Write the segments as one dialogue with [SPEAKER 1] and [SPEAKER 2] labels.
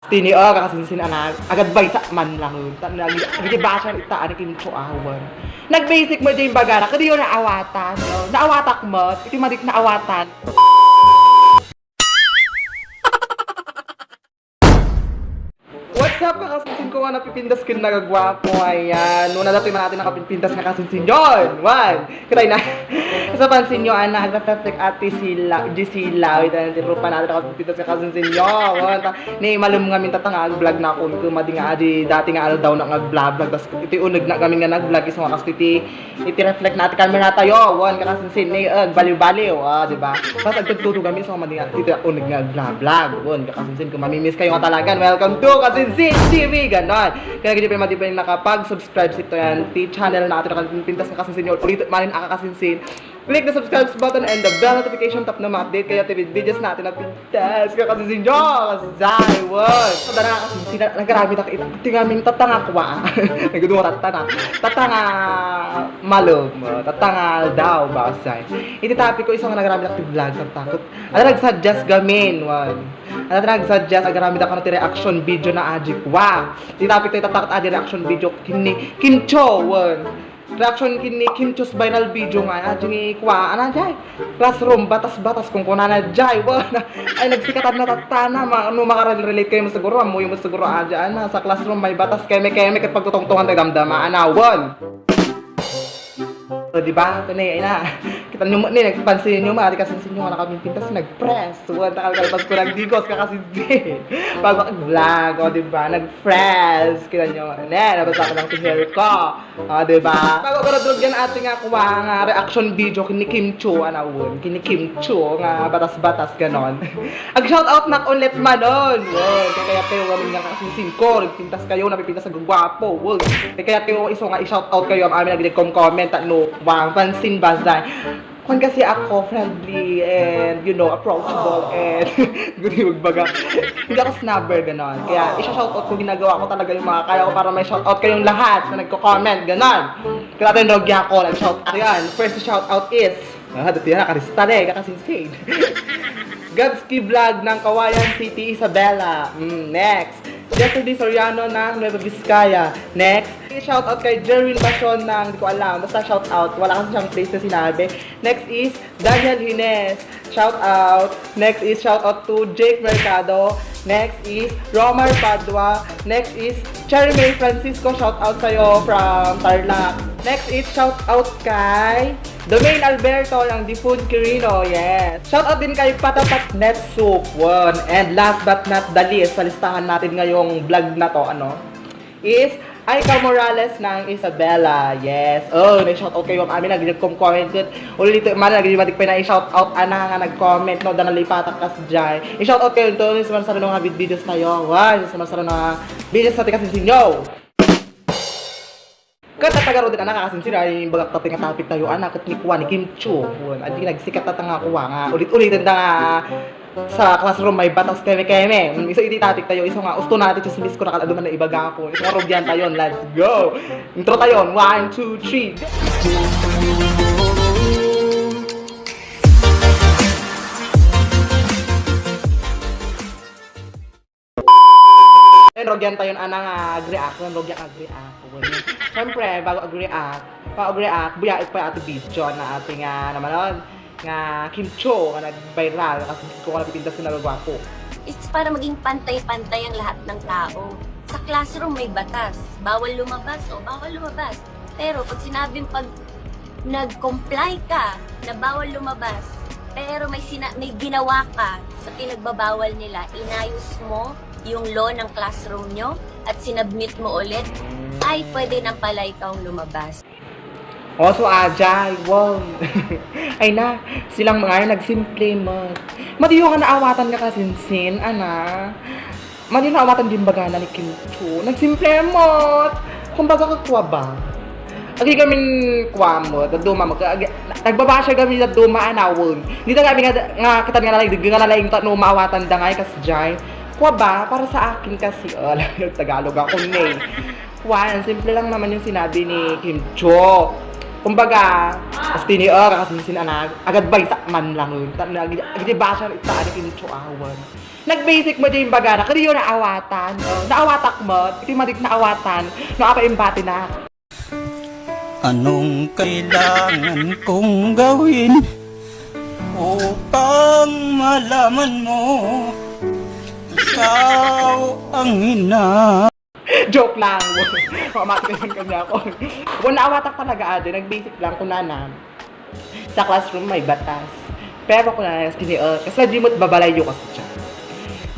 [SPEAKER 1] Tini kakasinsin anak agad bay sa man lang nagibasa itaan Kim Cho awan nagbasic mo dyan bagara kadi yun naawatan naawatak mo iti madik naawatan. What's up kakasinsin ko nga napipindas kin nagagwapo ayan nuna dato'y man natin nakapipindas nga kasinsin yun one kitay na sa pansin nyo anak nag-reflect ati sila Gisila ito na tirupa natin nakapipindas nga kasinsin yun ni malum nga min tatang vlog na ako kumadi nga adi dati nga ano daw na nag-vlog tas iti unag na kami nga nag-vlog is mga kas iti reflect natin camera tayo one kakasinsin ni baliw-baliw diba tas agtagtuto kami sa mga iti unag nga vlog one kakasinsin kung mamimiss kayo nga talagan welcome to Kasinsin TV ganon kaya hindi pa yung nakapag-subscribe sa ito yan channel natin nakapintas na kasinsin nyo ulit manin kasinsin click the subscribe button and the bell notification tap na ma-update kaya TV videos natin na pintas kaya kasinsin nyo kasay word so dara kasinsin nagarami na iti ngamin tatanga kwa nagudungo tatanga malum tatanga daw basay iti topic ko isang nagarami na vlog takot ano nag-suggest gamin one ano nag-suggest agarami na kanong reaction video na aji kwa iti topic tayo tatakot aji reaction video kini Kim Cho one reaction kini Kim Cho's viral video nga aji ni kwa ana jay classroom batas-batas kung kuna na jay ay nagsikatan na tatana ano makarelate kayo mo siguro mo yung siguro aji ana sa classroom may batas keme kat pagtutungtungan tayo damdama ana one so diba ito na yun na kita nyo ni nagpansin nyo mga kasinsin nyo nga nakapintas nag-press one takalpas ko nagdigos kakasinsin bago mag-vlog o diba nag-press kita nyo nabasa ko ng hair ko o diba bago ko nadrog yan ating kuha nga reaction video kini Kim Cho anawon kini Kim Cho nga batas-batas ganon ag-shoutout na ulit manon kaya kayo kami nga kasinsin ko nagpintas kayo napipintas sa gwapo kaya kayo iso nga i-shoutout kayo ang amin nag-comment no wang pansin bazay kung kasi ako friendly and you know approachable and gudi magbaga hindi ako snubber ganon kaya i-shoutout ko ginagawa ko talaga yung mga kaya ko para may shoutout kayong lahat na nagko-comment ganon kaya natin rogya ko nag-shoutout yan first shoutout is dati yan nakaristale kakasinsin Gabski Vlog ng Kawayan City, Isabela. Next. Yesterday Soriano ng Nueva Vizcaya. Next. Shoutout kay Jerwin Basion ng, hindi ko alam, basta shoutout. Wala kasi siyang place na sinabi. Next is Daniel Hines. Shoutout. Next is shoutout to Jake Mercado. Next is Romar Padua. Next is Cherry May Francisco. Shoutout sa'yo from Tarlac. Next is shoutout kay Domain Alberto ng Difun Quirino, yes. Shoutout din kay Patapat Net Soup, one. And last but not the least, sa listahan natin ngayong vlog na to, is Aika Morales ng Isabela, yes. Nag-shoutout kayo ang amin, nag-comment ko. Ulit ito, nag-matik pa na i-shoutout, nga nag-comment, no, dahil nalipatak kas dyan. I-shoutout kayo ito, sumarsaro ng mga videos tayo, sumarsaro ng videos natin kasi sinyo. Katatagaro din anak kakasinsin ay bagak tating nga topic tayo anak kat ni kuha ni Kim Cho adi nagsikat tatang kuha nga ulit-ulitin na nga sa classroom may batas keme iso iti topic tayo iso nga usto natin sa miss ko nakaladuman na ibaga ko iso nga rogyan tayo let's go intro tayo 1, 2, 3 rogyan tayo nga agri-act rogyan agri-act siyempre bago agri-act buya pa ati video na ating naman nga Kim Cho nga nag-viral kasi ko nga napipintas ko nagagwapo.
[SPEAKER 2] It's para maging pantay-pantay ang lahat ng tao. Sa classroom may batas, bawal lumabas o bawal lumabas. Pero pag sinabing pag nag-comply ka na bawal lumabas, pero may ginawa ka sa pinagbabawal nila, inayos mo yung law ng classroom nyo at sinabmit mo ulit, ay pwede na pala ikaw lumabas.
[SPEAKER 1] So ajay, wow. Ay na, silang mga nagsimple mo. Madiyo nga naawatan ka kasinsin, Madiyo naawatan din baga na ni Kim Cho. Nagsimple mo. Kung baga kakwa ba? Agi kami kwa mo, daduma mo. Nagbabasya kami daduma anawon. Dito kami nga kita nga nalaing no maawatan da ngay kasjay. Kwa ba? Para sa akin kasi, Tagalog ako One, simple lang naman yung sinabi ni Kim Cho. Kumbaga, as tinior, kasi sinanag, agad ba man lang yun. Agad ba siya itaan ni Kimcho awan. Nag-basic mo din baga na, kariyo na awatan. Naawatak mo, iti madik na awatan, nakapaimbati na.
[SPEAKER 3] Anong kailangan kong gawin upang malaman mo ikaw ang ina?
[SPEAKER 1] Joke lang. Mamati ka kanya ako. Kung naawatak talaga ate, nag-basic lang kung nana. Sa classroom may batas. Pero kung nana, kasi di mo't babalayo kasi siya.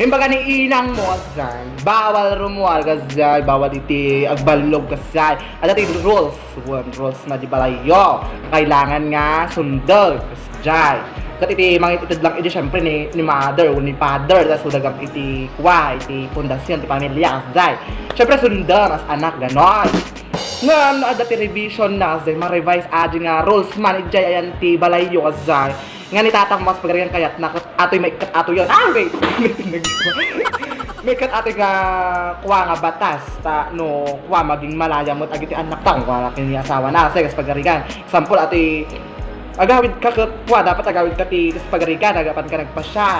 [SPEAKER 1] Yung baga ni inang mo kasay, bawal rumual kasay, bawal iti agbalog kasay. At iti rules na di balayo. Kailangan nga sundol kasay. Kat iti mga itid lang iti syempre ni mother o ni father, tapos udagam iti kwa, iti pundasyon, iti pamilya kasay. Syempre sundol as anak ganon. Nga dati revision na kasay, ma-revise adi nga rules man iti ayan ti balayo kasay. Nga ni tatang mas pagarihan kayat na atoy may kat ato yun. Wait! May kat atoy nga kuha nga batas ta no kuha maging malaya mo't agiti anak tang kuha kini asawa na kasi kas pagarihan. Example atoy agawid ka kuha dapat agawid ka ti kas pagarihan agapan ka nagpasya.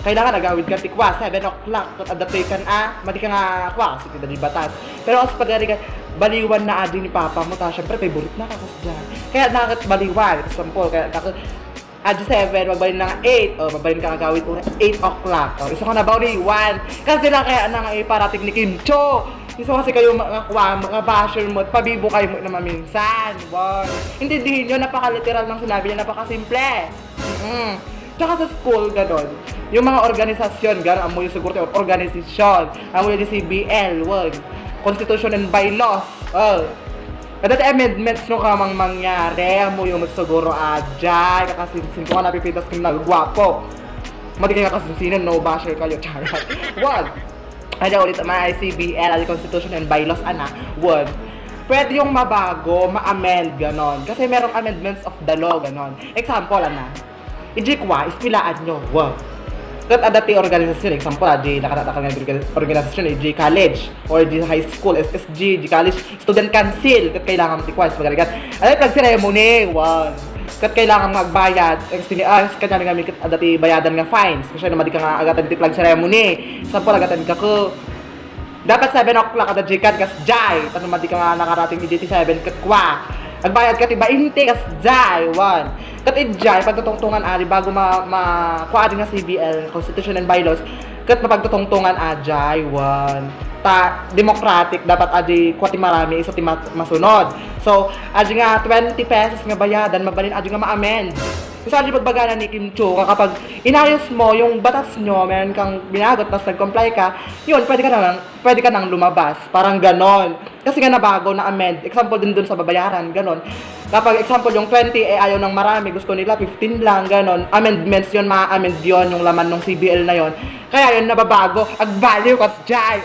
[SPEAKER 1] Kailangan agawid ka ti kuha 7 o'clock kat adatoy kan madi ka nga kuha kasi ti batas. Pero as pagarihan baliwan na adi ni papa mo ta syempre favorite na ka kas diyan. Kaya nakat baliwan example kaya Adi 7, magbalin na nga 8. O, magbalin ka agawin una 8 o'clock. O, isa ko na ba ni 1. Kasi lang kaya na nga iparating ni Kim Cho. Isa kasi kayo mga basher mo at pabibo kayo mo naman minsan. Wow. Intindihin nyo, napaka-literal ng sinabi niya, napaka-simple. Tsaka sa school, gano'n. Yung mga organisasyon, gano'n, amoy yung siguro organisasyon. Amoy yung CBL, wag. Constitution and bylaws. Kada amendments no kamang mangyari, mo yung siguro adjay, kakasinsin ko nga napipitas kong nagwapo. Mati kayo kakasinsinan, no basher kayo, charot. Wag! Ada ulit mga ICBL, Constitution and Bylaws, wag. Pwede yung mabago, ma-amend, ganon. Kasi merong amendments of the law, ganon. Example, ijikwa, ispilaan nyo, wag. Kat adati organisasyon, example, nakatatakal ng organisasyon, G College, or G High School, SSG, G College, Student Council, kat kailangan tikwas, magalikat. Pag ceremony, wag. Kat kailangan magbayad, kanya nga may adati bayadan nga fines, kasi naman di ka nga agatan ti flag ceremony. Example, agatan ka ko, dapat 7 o'clock kada G-Cat, kas jay, tanong naman di ka nga nakarating i 7 kat kwa. Agbayad ka ti 20 kas jay, one. Kat ijay, pagtutungtungan ari bago kuha nga CBL, Constitution and Bylaws, kat mapagtutungtungan ajay, one. Democratic, dapat adi kuha ti marami, isa ti masunod. So, adi nga 20 pesos nga bayadan, mabalin adi nga ma-amend. Kasi adi pagbagana ni Kim Cho, kapag inayos mo yung batas nyo, meron kang binagot, tapos nag-comply ka, yun, pwede ka nang lumabas. Parang ganon. Kasi nga nabago na amend. Example din dun sa babayaran, ganon. Kapag example yung 20, ayaw ng marami, gusto nila 15 lang, ganon. Amendments yun, ma-amend yun, yung laman ng CBL na yun. Kaya yun, nababago. Agbaliw kas jay.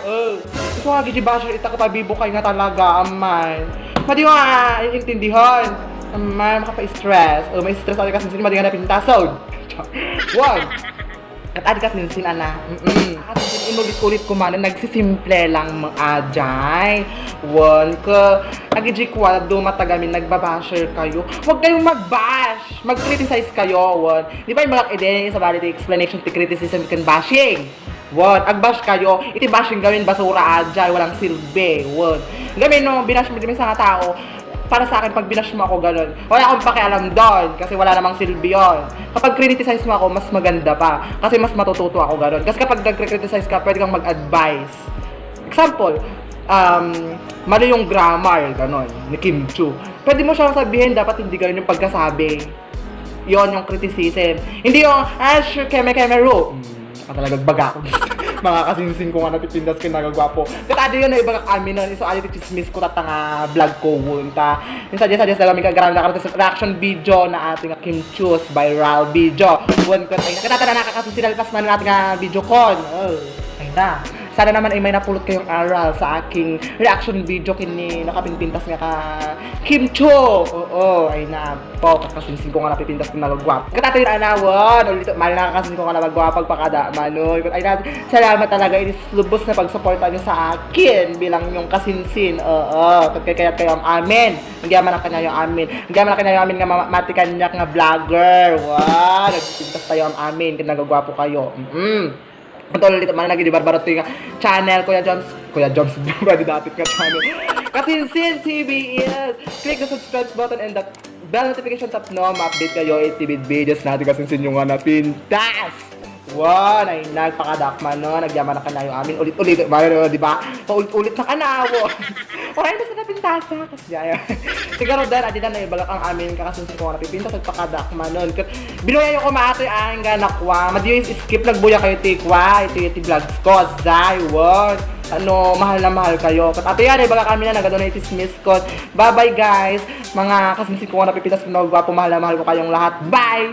[SPEAKER 1] Gusto nga, gijibasher, itakapabibo kayo nga talaga, amay. Madi mo nga, iintindihan. Amay, makapa-stress. May stress ako kasi madi nga napintasod. Wag. At adi kasi sin Kasi inulit-ulit ko man, nagsisimple lang mga ajay. One, agijikwa, dumatagamin, nagbabasher kayo. Huwag kayong mag-bash. Mag-criticize kayo, one. Di ba yung mga ideya sa valid explanation to criticism can bashing? One, ag-bash kayo, iti-bashing gawin basura ajay, walang silbi. One. Gawin no, binash mo din sa mga tao. Para sa akin, pag binash mo ako gano'n, wala akong pakialam doon kasi wala namang silbi yun. Kapag criticize mo ako, mas maganda pa kasi mas matututo ako gano'n. Kasi kapag nag-criticize ka, pwede kang mag-advise. Example, mali yung grammar, gano'n, ni Kim Cho. Pwede mo siyang sabihin, dapat hindi gano'n yung pagkasabi. Yon yung criticism. Hindi yung, sure, keme-keme ro. Talagang baga ako. Mga kasinsing ko nga napitindas ko nagagwapo. Katado yun na iba kami nun. So, ayun, chismis ko tatang vlog ko. Yung suggest na kami kagaram na reaction video na ating Kim Cho's viral video. Buwan ko tayo. Katata na nakakasinsinalpas man ng ating video con. Ay na. Sana naman ay may napulot kayong aral sa aking reaction video kini nakapinpintas nga ka Kim Cho. Oo, ay na po kakasinsin ko nga napipintas ko nagagwap. Katatoy na anawon, ulit mahal na kakasinsin ko nga nagagwapag pakada manoy. Ay na, salamat talaga inis lubos na pagsuporta niyo sa akin bilang yung kasinsin. Oo, kaya kayo ang amin. Nagyaman na kanya yung amin. Nagyaman na kanya yung amin nga matikan niya nga vlogger. Wow, nagpintas tayo ang amin kaya nagagwapo kayo. Ito ulit man lagi di barbaro yung channel Kuya Jones pwede dapat ka channel Kasinsin TV is click the subscribe button and the bell notification tap no ma-update kayo TV videos natin kasinsin yung nga napintas. Wow, ay nagpakadakman no, nagyaman na ka na yung amin ulit-ulit, di ba? Paulit-ulit na kanawo. Oray na sa napintasa kasi ayan. Siguro dahil adi na ibalak ang amin kakasinsin ko nga napipintas at pakadakman nun. Binuya yung kumatoy ang ganakwa. Madiyo yung skip nagbuya kayo tikwa. Ito vlogs ko. Zay, wow. Ano, mahal na mahal kayo. At ato yan, ibalak kami na nag-donate miss ko. Bye-bye guys. Mga kasinsin ko nga napipintas, pinagwapo, mahal na mahal ko kayong lahat. Bye!